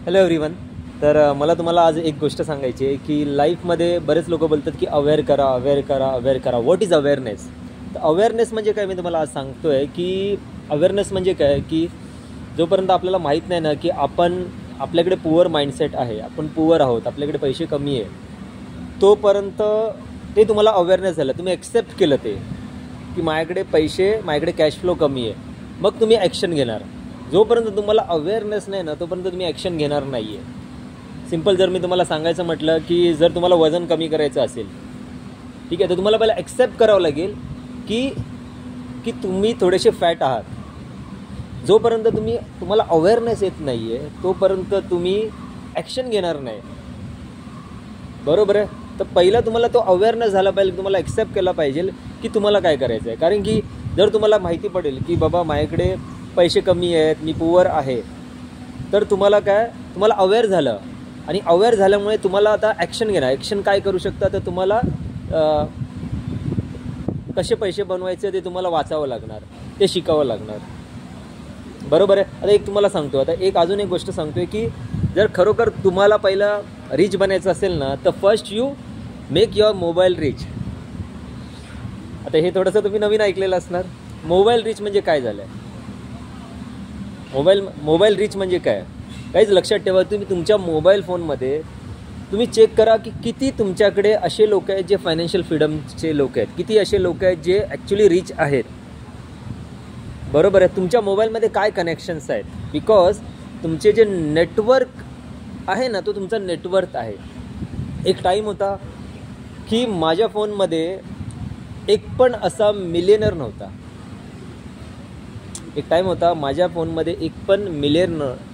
Hello everyone. तर मला तुम्हाला आज एक गोष्ट सांगायची आहे की लाईफमध्ये बरेच लोक बोलतात की अवेअर करा अवेअर करा अवेअर करा. What is awareness? तर अवेअरनेस म्हणजे काय मी तुम्हाला आज सांगतो आहे की अवेअरनेस म्हणजे काय की जोपर्यंत आपल्याला माहीत नाही ना की आपल्याकडे पुअर माइंडसेट आहे, आपण पुअर आहोत, आपल्याकडे पैसे कमी आहे, तोपर्यंत ते तुम्हाला अवेअरनेस झालं, तुम्ही ॲक्सेप्ट केलं ते की माझ्याकडे कॅश फ्लो कमी आहे, मग तुम्ही ॲक्शन घेणार. जोपर्यंत तुम्हाला अवेअरनेस नाही ना तोपर्यंत तुम्ही ॲक्शन घेणार नाही आहे. सिम्पल जर मी तुम्हाला सांगायचं म्हटलं की जर तुम्हाला वजन कमी करायचं असेल, ठीक आहे, तर तुम्हाला पहिला ॲक्सेप्ट करावं लागेल की तुम्ही थोडेसे फॅट आहात. जोपर्यंत तुम्हाला अवेअरनेस येत नाही आहे तोपर्यंत तुम्ही ॲक्शन घेणार नाही. बरोबर आहे? तर पहिला तुम्हाला तो अवेअरनेस झाला पाहिजे, तुम्हाला ॲक्सेप्ट केला पाहिजे की तुम्हाला काय करायचं आहे. कारण की जर तुम्हाला माहिती पडेल की बाबा माझ्याकडे पैसे कमी आहेत, मी पुअर आहे, तर तुम्हाला अवेअर झालं आणि अवेअर झाल्यामुळे तुम्हाला आता ॲक्शन घेणार. ॲक्शन काय करू शकता, तर तुम्हाला कसे पैसे बनवायचे ते तुम्हाला वाचावं लागणार, ते शिकावं लागणार. बरोबर आहे? आता एक तुम्हाला सांगतो, अजून एक गोष्ट सांगतो आहे की जर खरोखर तुम्हाला पहिला रिच बनायचं असेल ना तर first you make your mobile rich. आता हे थोडंसं तुम्ही नवीन ऐकलेलं असणार. मोबाईल रिच म्हणजे काय झालं आहे? मोबाईल रिच म्हणजे काय? काहीच लक्षात ठेवा, तुम्ही तुमच्या मोबाईल फोनमध्ये तुम्ही चेक करा की किती तुमच्याकडे असे लोक आहेत जे फायनान्शियल फ्रीडमचे लोक आहेत, किती असे लोक आहेत जे ॲक्च्युली रिच आहेत. बरोबर आहे? तुमच्या मोबाईलमध्ये काय कनेक्शन्स आहेत, बिकॉज तुमचे जे नेटवर्क आहे ना तो तुमचा नेटवर्थ आहे. एक टाईम होता की माझ्या फोनमध्ये एक पण असा मिलियनर नव्हता.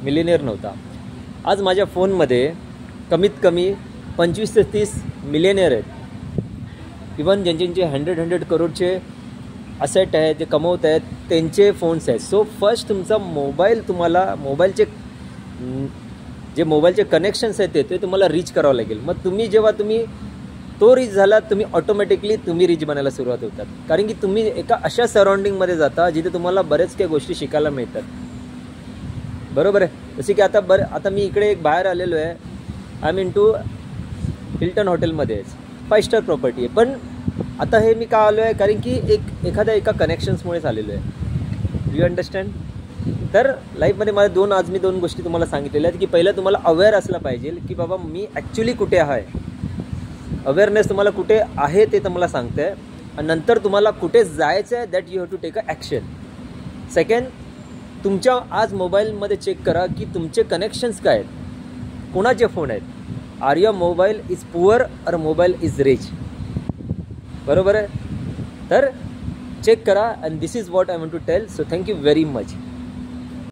मिलियनेर नव्हता. आज माझ्या फोनमध्ये कमीत कमी 25 ते 30 मिलियनेर आहेत. इवन ज्यांचे 100 करोडचे असेट आहेत, जे कमवत आहेत, त्यांचे फोन्स आहेत. सो फर्स्ट तुमचा तुम्हाला मोबाईलचे कनेक्शन्स आहेत ते तुम्हाला रीच करावं लागेल. मग जेव्हा तुम्ही तो रीच झाला, तुम्ही ऑटोमॅटिकली रिच बनायला सुरुवात होतात. कारण की तुम्ही एका अशा सराउंडिंगमध्ये जाता जिथे तुम्हाला बरेच काही गोष्टी शिकायला मिळतात. बरोबर आहे? जसे की आता मी इकडे एक बाहेर आलेलो आहे. I am in to Hilton हॉटेलमध्येच 5 स्टार प्रॉपर्टी आहे. पण आता हे मी का आलो आहे, कारण की एका कनेक्शन्समुळेच आलेलो आहे. You understand? तर लाईफमध्ये आज मी दोन गोष्टी तुम्हाला सांगितलेल्या आहेत की पहिलं तुम्हाला अवेअर असला पाहिजे की बाबा मी ॲक्च्युली कुठे आहे. अवेअरनेस तुम्हाला कुठे आहे ते तुम्हाला सांगतं आहे, आणि नंतर तुम्हाला कुठे जायचं आहे, that you have to take a action. Second, तुमच्या आज मोबाईलमध्ये चेक करा की तुमचे कनेक्शन्स काय आहेत, कोणाचे फोन आहेत. Are your mobile is poor और मोबाईल इज रिच? बरोबर आहे? तर चेक करा. And this is what I want to tell. So thank you very much.